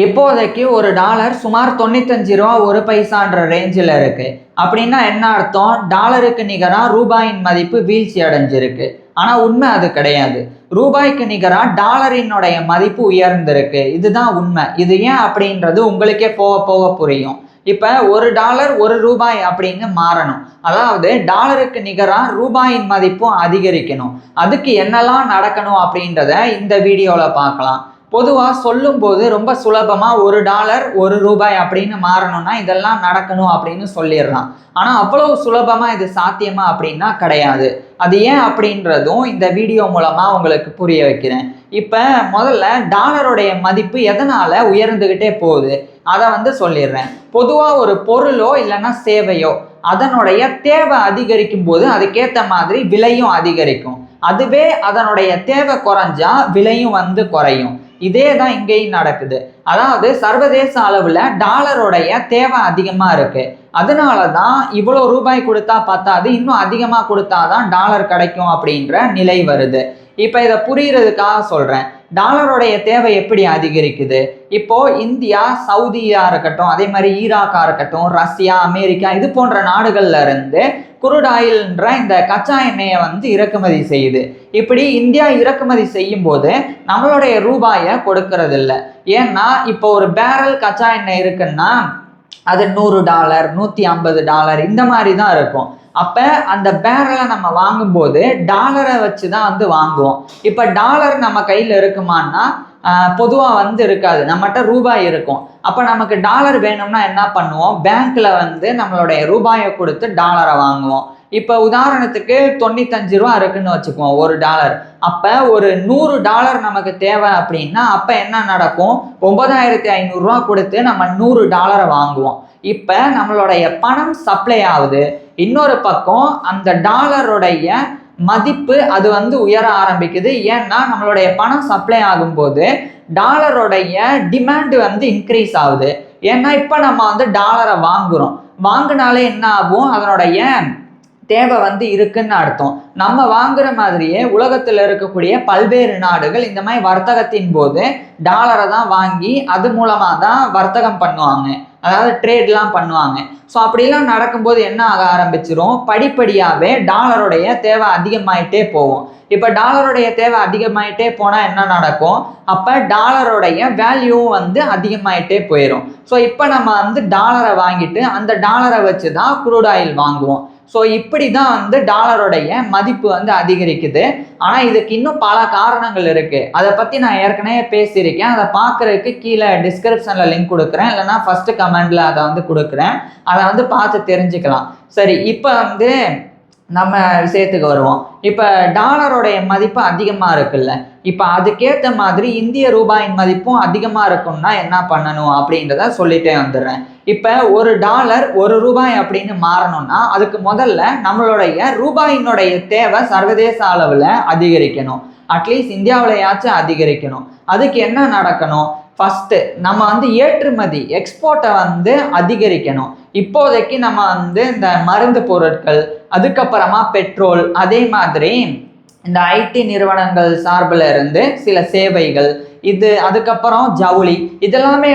இப்போதைக்கு ஒரு டாலர் சுமார் 95 ரூபா ஒரு பைசான்ற ரேஞ்சில் இருக்கு. அப்படின்னா என்ன அர்த்தம்? டாலருக்கு நிகராக ரூபாயின் மதிப்பு வீழ்ச்சி அடைஞ்சிருக்கு. ஆனால் உண்மை அது கிடையாது. ரூபாய்க்கு நிகராக டாலரினுடைய மதிப்பு உயர்ந்திருக்கு. இதுதான் உண்மை. இது ஏன் அப்படின்றது உங்களுக்கே போக போக புரியும். இப்போ ஒரு டாலர் ஒரு ரூபாய் அப்படின்னு மாறணும். அதாவது டாலருக்கு நிகராக ரூபாயின் மதிப்பும் அதிகரிக்கணும். அதுக்கு என்னெல்லாம் நடக்கணும் அப்படின்றத இந்த வீடியோவில் பார்க்கலாம். பொதுவாக சொல்லும்போது ரொம்ப சுலபமாக ஒரு டாலர் ஒரு ரூபாய் அப்படின்னு மாறணும்னா இதெல்லாம் நடக்கணும் அப்படின்னு சொல்லிடலாம். ஆனால் அவ்வளவு சுலபமாக இது சாத்தியமா அப்படின்னா கிடையாது. அது ஏன் அப்படின்றதும் இந்த வீடியோ மூலமாக உங்களுக்கு புரிய வைக்கிறேன். இப்போ முதல்ல டாலருடைய மதிப்பு எதனால் உயர்ந்துக்கிட்டே போகுது அதை சொல்லிடுறேன். பொதுவாக ஒரு பொருளோ இல்லைன்னா சேவையோ அதனுடைய தேவை அதிகரிக்கும் போது அதுக்கேற்ற மாதிரி விலையும் அதிகரிக்கும். அதுவே அதனுடைய தேவை குறைஞ்சா விலையும் குறையும். இதே தான் இங்கேயும் நடக்குது. அதாவது சர்வதேச அளவில் டாலருடைய தேவை அதிகமாக இருக்கு. அதனால தான் இவ்வளோ ரூபாய் கொடுத்தா பத்தாது, இன்னும் அதிகமாக கொடுத்தாதான் டாலர் கிடைக்கும் அப்படின்ற நிலை வருது. இப்போ இதை புரிகிறதுக்காக சொல்கிறேன். டாலருடைய தேவை எப்படி அதிகரிக்குது? இப்போ இந்தியா, சவுதியா இருக்கட்டும், அதே மாதிரி ஈராக்கா இருக்கட்டும், ரஷ்யா, அமெரிக்கா இது போன்ற நாடுகள்ல இருந்து குரூட் ஆயில்ன்ற இந்த கச்சா எண்ணெயை இறக்குமதி செய்யுது. இப்படி இந்தியா இறக்குமதி செய்யும் போது நம்மளுடைய ரூபாயை கொடுக்கறது இல்லை. ஏன்னா இப்போ ஒரு பேரல் கச்சா எண்ணெய் இருக்குன்னா அது $100, $150 இந்த மாதிரி தான் இருக்கும். அப்போ அந்த பேரலை நம்ம வாங்கும்போது டாலரை வச்சு தான் வாங்குவோம். இப்போ டாலர் நம்ம கையில் இருக்குமான்னா பொதுவாக இருக்காது. நம்மகிட்ட ரூபாய் இருக்கும். அப்போ நமக்கு டாலர் வேணும்னா என்ன பண்ணுவோம்? பேங்க்கில் நம்மளுடைய ரூபாயை கொடுத்து டாலரை வாங்குவோம். இப்போ உதாரணத்துக்கு 95 ரூபா இருக்குன்னு வச்சுக்குவோம் ஒரு டாலர். அப்போ ஒரு $100 நமக்கு தேவை அப்படின்னா அப்போ என்ன நடக்கும்? 9500 ரூபா கொடுத்து நம்ம $100 வாங்குவோம். இப்போ நம்மளுடைய பணம் சப்ளை ஆகுது. இன்னொரு பக்கம் அந்த டாலருடைய மதிப்பு அது உயர ஆரம்பிக்குது. ஏன்னா நம்மளுடைய பணம் சப்ளை ஆகும்போது டாலருடைய டிமாண்ட் இன்க்ரீஸ் ஆகுது. ஏன்னா இப்போ நம்ம டாலரை வாங்குறோம். வாங்கினாலே என்ன ஆகும்? அதனுடைய தேவை இருக்குன்னு அர்த்தம். நம்ம வாங்குற மாதிரியே உலகத்தில் இருக்கக்கூடிய பல்வேறு நாடுகள் இந்த மாதிரி வர்த்தகத்தின் போது டாலரை தான் வாங்கி அது மூலமாக தான் வர்த்தகம் பண்ணுவாங்க. அதாவது ட்ரேட்லாம் பண்ணுவாங்க. ஸோ அப்படிலாம் நடக்கும்போது என்ன ஆக ஆரம்பிச்சிரும்? படிப்படியாகவே டாலருடைய தேவை அதிகமாயிட்டே போகும். இப்போ டாலருடைய தேவை அதிகமாயிட்டே போனால் என்ன நடக்கும்? அப்போ டாலருடைய வேல்யூவும் அதிகமாயிட்டே போயிடும். ஸோ இப்போ நம்ம டாலரை வாங்கிட்டு அந்த டாலரை வச்சு தான் குரூட் ஆயில் வாங்குவோம். ஸோ இப்படி தான் டாலருடைய மதிப்பு அதிகரிக்குது. ஆனால் இதுக்கு இன்னும் பல காரணங்கள் இருக்குது. அதை பற்றி நான் ஏற்கனவே பேசியிருக்கேன். அதை பார்க்குறதுக்கு கீழே டிஸ்கிரிப்ஷனில் லிங்க் கொடுக்குறேன், இல்லைனா ஃபஸ்ட்டு கமெண்டில் அதை கொடுக்குறேன். அதை பார்த்து தெரிஞ்சுக்கலாம். சரி, இப்போ நம்ம விஷயத்துக்கு வருவோம். இப்போ டாலருடைய மதிப்பு அதிகமாக இருக்குல்ல, இப்போ அதுக்கேற்ற மாதிரி இந்திய ரூபாயின் மதிப்பும் அதிகமாக இருக்கும்னா என்ன பண்ணணும் அப்படின்றத சொல்லிட்டே வந்துடுறேன். இப்போ ஒரு டாலர் ஒரு ரூபாய் அப்படின்னு மாறணும்னா அதுக்கு முதல்ல நம்மளுடைய ரூபாயினுடைய தேவை சர்வதேச அளவில் அதிகரிக்கணும். அட்லீஸ்ட் இந்தியாவிலையாச்சும் அதிகரிக்கணும். அதுக்கு என்ன நடக்கணும்? ஃபஸ்ட்டு நம்ம ஏற்றுமதி எக்ஸ்போர்ட்டை அதிகரிக்கணும். இப்போதைக்கு நம்ம இந்த மருந்து பொருட்கள், அதுக்கப்புறமா பெட்ரோல், அதே மாதிரி இந்த ஐடி நிறுவனங்கள் சார்பில் இருந்து சில சேவைகள், அதுக்கப்புறம் ஜவுளி, இதெல்லாமே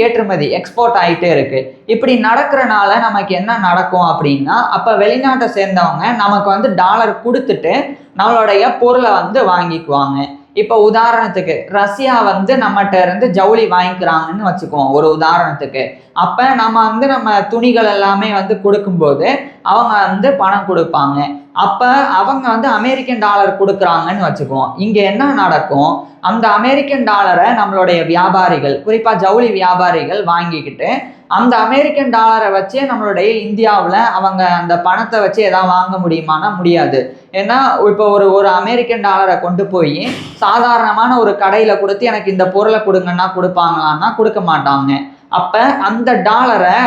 ஏற்றுமதி எக்ஸ்போர்ட் ஆகிட்டே இருக்கு. இப்படி நடக்கிறனால நமக்கு என்ன நடக்கும் அப்படின்னா, அப்போ வெளிநாட்டை சேர்ந்தவங்க நமக்கு டாலர் கொடுத்துட்டு நம்மளுடைய பொருளை வாங்கிக்குவாங்க. இப்போ உதாரணத்துக்கு ரஷ்யா நம்மகிட்ட இருந்து ஜவுளி வாங்கிக்கிறாங்கன்னு வச்சுக்குவோம் ஒரு உதாரணத்துக்கு. அப்போ நம்ம துணிகள் எல்லாமே கொடுக்கும்போது அவங்க பணம் கொடுப்பாங்க. அப்போ அவங்க அமெரிக்கன் டாலர் கொடுக்குறாங்கன்னு வச்சுக்குவோம். இங்கே என்ன நடக்கும்? அந்த அமெரிக்கன் டாலரை நம்மளுடைய வியாபாரிகள், குறிப்பாக ஜவுளி வியாபாரிகள் வாங்கிக்கிட்டு அந்த அமெரிக்கன் டாலரை வச்சே நம்மளுடைய இந்தியாவில் அவங்க அந்த பணத்தை வச்சு எதாவது வாங்க முடியுமானா முடியாது. ஏன்னா இப்போ ஒரு அமெரிக்கன் டாலரை கொண்டு போய் சாதாரணமான ஒரு கடையில் கொடுத்து எனக்கு இந்த பொருளை கொடுங்கன்னா கொடுப்பாங்களான்னா கொடுக்க மாட்டாங்க. அப்போ அந்த டாலரை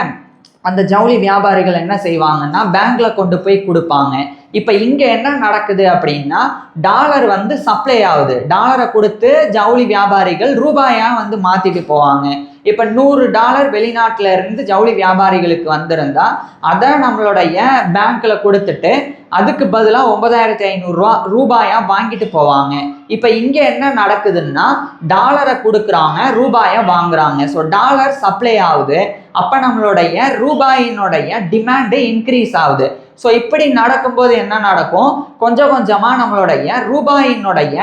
அந்த ஜவுளி வியாபாரிகள் என்ன செய்வாங்கன்னா பேங்க்ல கொண்டு போய் கொடுப்பாங்க. இப்போ இங்கே என்ன நடக்குது அப்படின்னா டாலர் வந்து சப்ளை ஆகுது. டாலரை கொடுத்து ஜவுளி வியாபாரிகள் ரூபாயா வந்து மாற்றிட்டு போவாங்க. இப்போ $100 வெளிநாட்டில் இருந்து ஜவுளி வியாபாரிகளுக்கு வந்திருந்தா அதை நம்மளுடைய பேங்க்கில் கொடுத்துட்டு அதுக்கு பதிலாக 9,500 ரூபாயா வாங்கிட்டு போவாங்க. இப்போ இங்கே என்ன நடக்குதுன்னா டாலரை கொடுக்குறாங்க, ரூபாயை வாங்குறாங்க. ஸோ டாலர் சப்ளை ஆகுது, அப்போ நம்மளுடைய ரூபாயினுடைய டிமாண்டு இன்க்ரீஸ் ஆகுது. ஸோ இப்படி நடக்கும்போது என்ன நடக்கும், கொஞ்சம் கொஞ்சமாக நம்மளுடைய ரூபாயினுடைய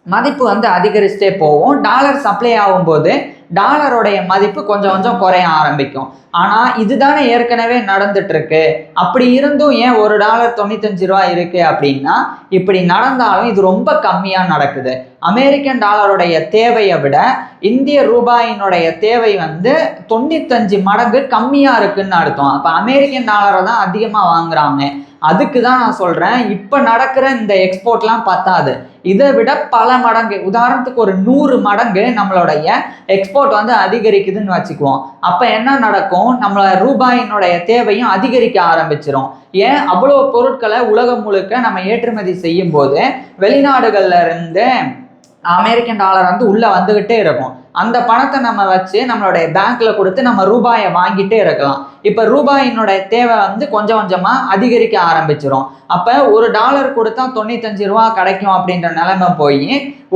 மதிப்பு வந்து அதிகரிச்சுட்டே போகும். டாலர் சப்ளை ஆகும்போது டாலருடைய மதிப்பு கொஞ்சம் கொஞ்சம் குறைய ஆரம்பிக்கும். ஆனால் இதுதானே ஏற்கனவே நடந்துட்டு இருக்கு. அப்படி இருந்தும் ஏன் $1 $95 இருக்கு அப்படின்னா, இப்படி நடந்தாலும் இது ரொம்ப கம்மியாக நடக்குது. அமெரிக்கன் டாலருடைய தேவையை விட இந்திய ரூபாயினுடைய தேவை வந்து 95 மடங்கு கம்மியாக இருக்குன்னு அர்த்தம். அப்போ அமெரிக்கன் டாலரை தான் அதிகமாக வாங்குறாங்க. அதுக்கு தான் நான் சொல்கிறேன், இப்போ நடக்கிற இந்த எக்ஸ்போர்ட்லாம் பத்தாது, இதை விட பல மடங்கு, உதாரணத்துக்கு ஒரு 100 மடங்கு நம்மளுடைய எக்ஸ்போர்ட் வந்து அதிகரிக்குதுன்னு வச்சுக்குவோம். அப்போ என்ன நடக்கும், நம்மளோட ரூபாயினுடைய தேவையும் அதிகரிக்க ஆரம்பிச்சிடும். ஏன், அவ்வளோ பொருட்களை உலகம் முழுக்க நம்ம ஏற்றுமதி செய்யும் போது வெளிநாடுகள்ல இருந்து அமெரிக்கன் டாலர் வந்து உள்ளே வந்துக்கிட்டே இருக்கும். அந்த பணத்தை நம்ம வச்சு நம்மளுடைய பேங்க்ல கொடுத்து நம்ம ரூபாயை வாங்கிட்டே இருக்கலாம். இப்போ ரூபாயினுடைய தேவை வந்து கொஞ்சம் கொஞ்சமாக அதிகரிக்க ஆரம்பிச்சிடும். அப்போ $1 கொடுத்தா $95 கிடைக்கும் அப்படின்ற நிலைமை போய்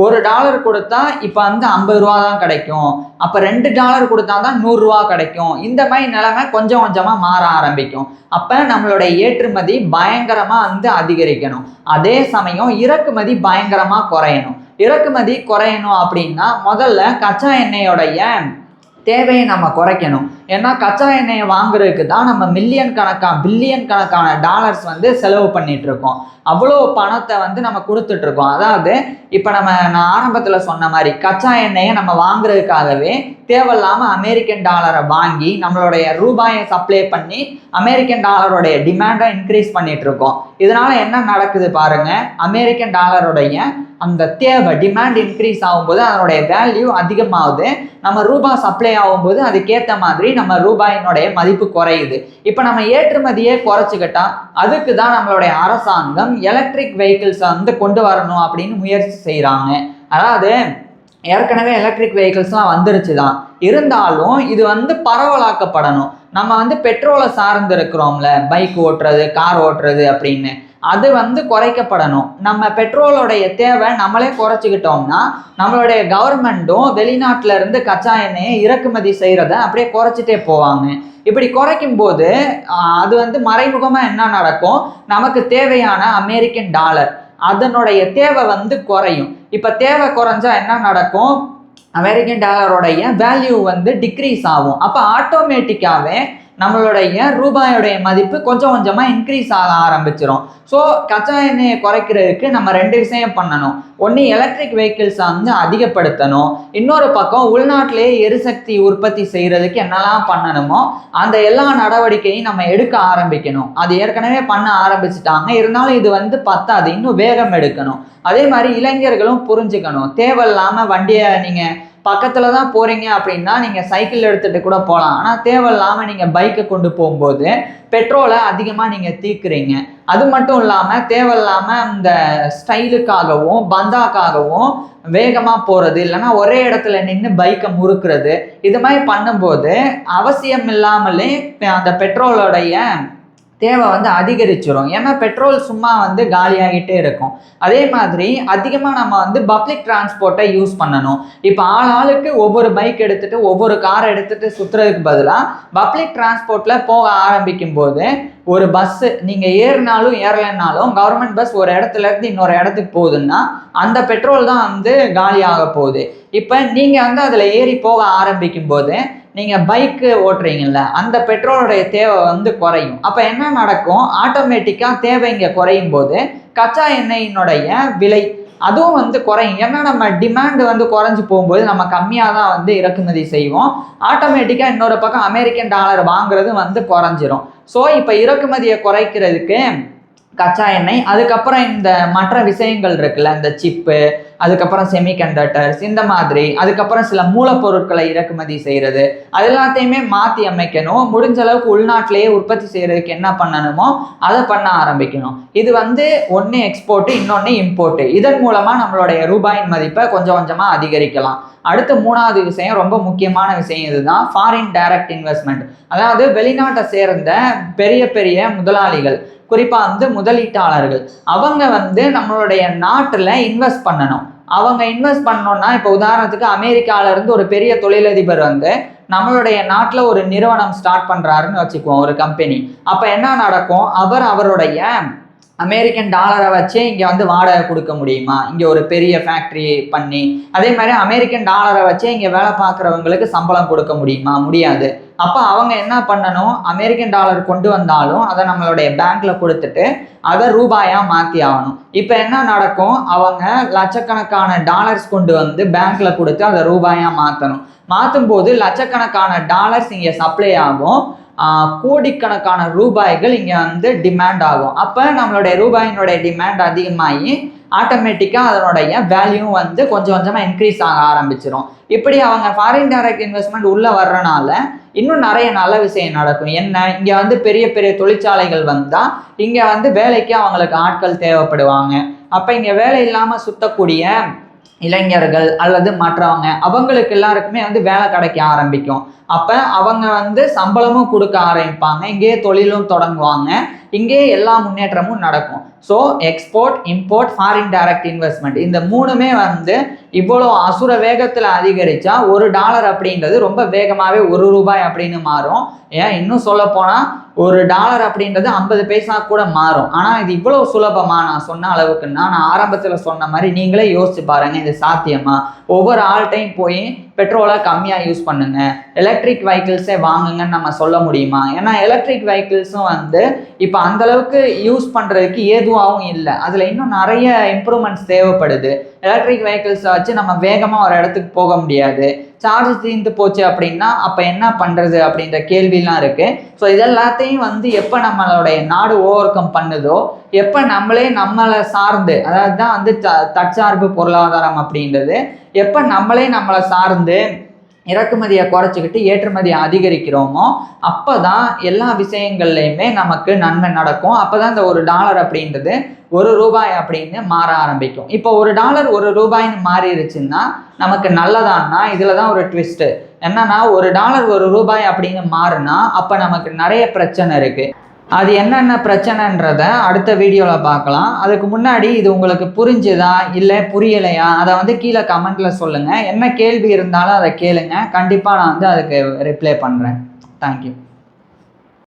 $1 கொடுத்தா இப்போ வந்து $50 தான் கிடைக்கும். அப்போ $2 கொடுத்தா தான் $100 கிடைக்கும். இந்த மாதிரி நிலைமை கொஞ்சம் கொஞ்சமாக மாற ஆரம்பிக்கும். அப்போ நம்மளுடைய ஏற்றுமதி பயங்கரமாக வந்து அதிகரிக்கணும், அதே சமயம் இறக்குமதி பயங்கரமாக குறையணும். இறக்குமதி குறையணும் அப்படின்னா முதல்ல கச்சா எண்ணெயோடைய தேவையை நம்ம குறைக்கணும். ஏன்னா கச்சா எண்ணெயை வாங்குறதுக்கு தான் நம்ம பில்லியன் கணக்கான டாலர்ஸ் வந்து செலவு பண்ணிட்டு இருக்கோம். அவ்வளோ பணத்தை வந்து நம்ம கொடுத்துட்டு இருக்கோம். அதாவது இப்போ நான் ஆரம்பத்தில் சொன்ன மாதிரி கச்சா எண்ணெயை நம்ம வாங்குறதுக்காகவே தேவையில்லாமல் அமெரிக்கன் டாலரை வாங்கி நம்மளுடைய ரூபாயை சப்ளை பண்ணி அமெரிக்கன் டாலருடைய டிமாண்டை இன்க்ரீஸ் பண்ணிட்டு இருக்கோம். இதனால என்ன நடக்குது பாருங்க, அமெரிக்கன் டாலருடைய அந்த தேவை டிமாண்ட் இன்க்ரீஸ் ஆகும்போது அதனுடைய வேல்யூ அதிகமாகுது. நம்ம ரூபாய் சப்ளை ஆகும்போது அதுக்கேற்ற மாதிரி நம்ம ரூபாயினுடைய மதிப்பு குறையுது. இப்போ நம்ம ஏற்றுமதியே குறைச்சிக்கிட்டா அதுக்கு தான் நம்மளுடைய அரசாங்கம் எலக்ட்ரிக் வெஹிக்கிள்ஸை வந்து கொண்டு வரணும் அப்படின்னு முயற்சி செய்கிறாங்க. அதாவது ஏற்கனவே எலக்ட்ரிக் வெஹிக்கிள்ஸ்லாம் வந்துருச்சு தான், இருந்தாலும் இது வந்து பரவலாக்கப்படணும். நம்ம வந்து பெட்ரோலை சார்ந்து இருக்கிறோம்ல, பைக் ஓட்டுறது, கார் ஓட்டுறது அப்படின்னு, அது வந்து குறைக்கப்படணும். நம்ம பெட்ரோலோடைய தேவை நம்மளே குறைச்சிக்கிட்டோம்னா நம்மளுடைய கவர்மெண்ட்டும் வெளிநாட்டில இருந்து கச்சா எண்ணெயை இறக்குமதி செய்கிறத அப்படியே குறைச்சிட்டே போவாங்க. இப்படி குறைக்கும் போது அது வந்து மறைமுகமாக என்ன நடக்கும், நமக்கு தேவையான அமெரிக்கன் டாலர் அதனுடைய தேவை வந்து குறையும். இப்போ தேவை குறைஞ்சா என்ன நடக்கும், அமெரிக்கன் டாலருடைய வேல்யூ வந்து டிக்ரீஸ் ஆகும். அப்போ ஆட்டோமேட்டிக்காகவே நம்மளுடைய ரூபாயோடைய மதிப்பு கொஞ்சம் கொஞ்சமாக இன்க்ரீஸ் ஆக ஆரம்பிச்சிடும். ஸோ கச்சா எண்ணெயை குறைக்கிறதுக்கு நம்ம 2 விஷயம் பண்ணணும். ஒன்று, எலக்ட்ரிக் வெஹிக்கிள்ஸை வந்து அதிகப்படுத்தணும். இன்னொரு பக்கம் உள்நாட்டிலேயே எரிசக்தி உற்பத்தி செய்கிறதுக்கு என்னெல்லாம் பண்ணணுமோ அந்த எல்லா நடவடிக்கையும் நம்ம எடுக்க ஆரம்பிக்கணும். அது ஏற்கனவே பண்ண ஆரம்பிச்சுட்டாங்க, இருந்தாலும் இது வந்து பத்தாது, இன்னும் வேகம் எடுக்கணும். அதே மாதிரி இளைஞர்களும் புரிஞ்சுக்கணும், தேவையில்லாமல் வண்டியை நீங்கள் பக்கத்தில் தான் போகிறீங்க அப்படின்னா நீங்கள் சைக்கிள் எடுத்துகிட்டு கூட போகலாம். ஆனால் தேவையில்லாமல் நீங்கள் பைக்கை கொண்டு போகும்போது பெட்ரோலை அதிகமாக நீங்கள் தீர்க்குறீங்க. அது மட்டும் இல்லாமல் தேவையில்லாமல் இந்த ஸ்டைலுக்காகவும் பந்தாக்காகவும் வேகமாக போகிறது, இல்லைன்னா ஒரே இடத்துல நின்று பைக்கை முறுக்கிறது, இது மாதிரி பண்ணும்போது அவசியம் இல்லாமலே அந்த பெட்ரோலோடைய தேவை வந்து அதிகரிச்சிடும். ஏன்னா பெட்ரோல் சும்மா வந்து காலியாகிட்டே இருக்கும். அதே மாதிரி அதிகமாக நம்ம வந்து பப்ளிக் டிரான்ஸ்போர்ட்டை யூஸ் பண்ணணும். இப்போ ஆளுக்கு ஒவ்வொரு பைக் எடுத்துகிட்டு ஒவ்வொரு காரை எடுத்துகிட்டு சுற்றுறதுக்கு பதிலாக பப்ளிக் டிரான்ஸ்போர்ட்டில் போக ஆரம்பிக்கும் போது ஒரு பஸ்ஸு நீங்கள் ஏறினாலும் ஏறலைன்னாலும் கவர்மெண்ட் பஸ் ஒரு இடத்துல இருந்து இன்னொரு இடத்துக்கு போகுதுன்னா அந்த பெட்ரோல் தான் வந்து காலியாக போகுது. இப்போ நீங்கள் வந்து அதில் ஏறி போக ஆரம்பிக்கும் போது நீங்கள் பைக்கு ஓட்டுறீங்கல்ல, அந்த பெட்ரோலுடைய தேவை வந்து குறையும். அப்போ என்ன நடக்கும், ஆட்டோமேட்டிக்காக தேவை இங்கே குறையும் போது கச்சா எண்ணெயினுடைய விலை அதுவும் வந்து குறையும். ஏன்னா நம்ம டிமாண்டு வந்து குறைஞ்சி போகும்போது நம்ம கம்மியாக தான் வந்து இறக்குமதி செய்வோம். ஆட்டோமேட்டிக்காக இன்னொரு பக்கம் அமெரிக்கன் டாலர் வாங்குறது வந்து குறைஞ்சிரும். ஸோ இப்போ இறக்குமதியை குறைக்கிறதுக்கு கச்சா எண்ணெய், அதுக்கப்புறம் இந்த மற்ற விஷயங்கள் இருக்குல்ல, இந்த சிப்பு, அதுக்கப்புறம் செமிகண்டக்டர்ஸ் இந்த மாதிரி, அதுக்கப்புறம் சில மூலப்பொருட்களை இறக்குமதி செய்கிறது, அது எல்லாத்தையுமே மாற்றி அமைக்கணும். முடிஞ்ச அளவுக்கு உள்நாட்டிலேயே உற்பத்தி செய்கிறதுக்கு என்ன பண்ணணுமோ அதை பண்ண ஆரம்பிக்கணும். இது வந்து ஒன்று எக்ஸ்போர்ட்டு, இன்னொன்று இம்போர்ட்டு. இதன் மூலமாக நம்மளுடைய ரூபாயின் மதிப்பை கொஞ்சம் கொஞ்சமாக அதிகரிக்கலாம். அடுத்த மூணாவது விஷயம், ரொம்ப முக்கியமான விஷயம் இதுதான், ஃபாரின் டைரக்ட் இன்வெஸ்ட்மெண்ட். அதாவது வெளிநாட்டை சேர்ந்த பெரிய பெரிய முதலாளிகள், குறிப்பாக வந்து முதலீட்டாளர்கள், அவங்க வந்து நம்மளுடைய நாட்டில் இன்வெஸ்ட் பண்ணணும். அவங்க இன்வெஸ்ட் பண்ணோம்னா, இப்போ உதாரணத்துக்கு அமெரிக்காவிலேருந்து ஒரு பெரிய தொழிலதிபர் வந்து நம்மளுடைய நாட்டில் ஒரு நிறுவனம் ஸ்டார்ட் பண்ணுறாருன்னு வச்சுக்குவோம், ஒரு கம்பெனி. அப்போ என்ன நடக்கும், அவருடைய அமெரிக்கன் டாலரை வச்சே இங்கே வந்து வாடகை கொடுக்க முடியுமா, இங்கே ஒரு பெரிய ஃபேக்ட்ரி பண்ணி? அதே மாதிரி அமெரிக்கன் டாலரை வச்சே இங்கே வேலை பார்க்குறவங்களுக்கு சம்பளம் கொடுக்க முடியுமா? முடியாது. அப்போ அவங்க என்ன பண்ணணும், அமெரிக்கன் டாலர் கொண்டு வந்தாலும் அதை நம்மளுடைய பேங்க்ல கொடுத்துட்டு அதை ரூபாயாக மாற்றி ஆகணும். இப்போ என்ன நடக்கும், அவங்க லட்சக்கணக்கான டாலர்ஸ் கொண்டு வந்து பேங்க்ல கொடுத்து அதை ரூபாயாக மாற்றணும். மாற்றும் போது லட்சக்கணக்கான டாலர்ஸ் இங்கே சப்ளை ஆகும், கோடிக்கணக்கான ரூபாய்கள் இங்கே வந்து டிமாண்ட் ஆகும். அப்போ நம்மளுடைய ரூபாயினுடைய டிமாண்ட் அதிகமாகி ஆட்டோமேட்டிக்காக அதனுடைய வேல்யூ வந்து கொஞ்சம் கொஞ்சமாக இன்க்ரீஸ் ஆக ஆரம்பிச்சிடும். இப்படி அவங்க ஃபாரின் டைரக்ட் இன்வெஸ்ட்மெண்ட் உள்ளே வர்றனால இன்னும் நிறைய நல்ல விஷயம் நடக்கும். என்ன, இங்கே வந்து பெரிய பெரிய தொழிற்சாலைகள் வந்தால் இங்கே வந்து வேலைக்கு அவங்களுக்கு ஆட்கள் தேவைப்படுவாங்க. அப்போ இங்கே வேலை இல்லாமல் சுத்தக்கூடிய இளைஞர்கள் அல்லது மற்றவங்க, அவங்களுக்கு எல்லாருக்குமே வந்து வேலை கிடைக்க ஆரம்பிக்கும். அப்போ அவங்க வந்து சம்பளமும் கொடுக்க ஆரம்பிப்பாங்க, இங்கேயே தொழிலும் தொடங்குவாங்க, இங்கேயே எல்லா முன்னேற்றமும் நடக்கும். So export, import, foreign direct investment, இந்த மூணுமே வந்து இவ்வளோ அசுர வேகத்தில் அதிகரித்தா $1 அப்படின்றது ரொம்ப வேகமாகவே ₹1 அப்படின்னு மாறும். ஏன் இன்னும் சொல்ல போனால் $1 அப்படின்றது 50 பைசா கூட மாறும். ஆனால் இது இவ்வளோ சுலபமாக நான் சொன்ன அளவுக்குன்னா, நான் ஆரம்பத்தில் சொன்ன மாதிரி நீங்களே யோசிச்சு பாருங்க, இது சாத்தியமா? ஒவ்வொரு ஆள்கிட்டையும் போய் பெட்ரோலை கம்மியாக யூஸ் பண்ணுங்க, எலக்ட்ரிக் வெஹிக்கிள்ஸே வாங்குங்கன்னு நம்ம சொல்ல முடியுமா? ஏன்னா எலக்ட்ரிக் வெஹிக்கிள்ஸும் வந்து இப்போ அந்தளவுக்கு யூஸ் பண்ணுறதுக்கு ஏதுவாகவும் இல்லை. அதில் இன்னும் நிறைய இம்ப்ரூவ்மெண்ட்ஸ் தேவைப்படுது. எலக்ட்ரிக் வெஹிக்கிள்ஸை வச்சு நம்ம வேகமாக ஒரு இடத்துக்கு போக முடியாது. சார்ஜ் தீர்ந்து போச்சு அப்படின்னா அப்போ என்ன பண்ணுறது அப்படின்ற கேள்விலாம் இருக்குது. ஸோ இதெல்லாத்தையும் வந்து எப்போ நம்மளுடைய நாடு ஓவர் கம் பண்ணுதோ, எப்போ நம்மளை சார்ந்து, அதாவது தான் வந்து தற்சார்பு பொருளாதாரம் அப்படின்றது, எப்போ நம்மளை சார்ந்து இறக்குமதியை குறைச்சிக்கிட்டு ஏற்றுமதியை அதிகரிக்கிறோமோ அப்போ தான் எல்லா விஷயங்கள்லையுமே நமக்கு நன்மை நடக்கும். அப்போ தான் இந்த $1 அப்படின்றது ₹1 அப்படின்னு மாற ஆரம்பிக்கும். இப்போ $1 ₹1 மாறிடுச்சுன்னா நமக்கு நல்லதான்னா, இதில் தான் ஒரு ட்விஸ்ட்டு. என்னன்னா, $1 ₹1 அப்படின்னு மாறுனா அப்போ நமக்கு நிறைய பிரச்சனை இருக்குது. அது என்னென்ன பிரச்சனைன்றதை அடுத்த வீடியோவில் பார்க்கலாம். அதுக்கு முன்னாடி இது உங்களுக்கு புரிஞ்சுதா இல்லை புரியலையா அதை வந்து கீழே கமெண்ட்டில் சொல்லுங்கள். என்ன கேள்வி இருந்தாலும் அதை கேளுங்க, கண்டிப்பாக நான் வந்து அதுக்கு ரிப்ளை பண்ணுறேன். தேங்க்யூ.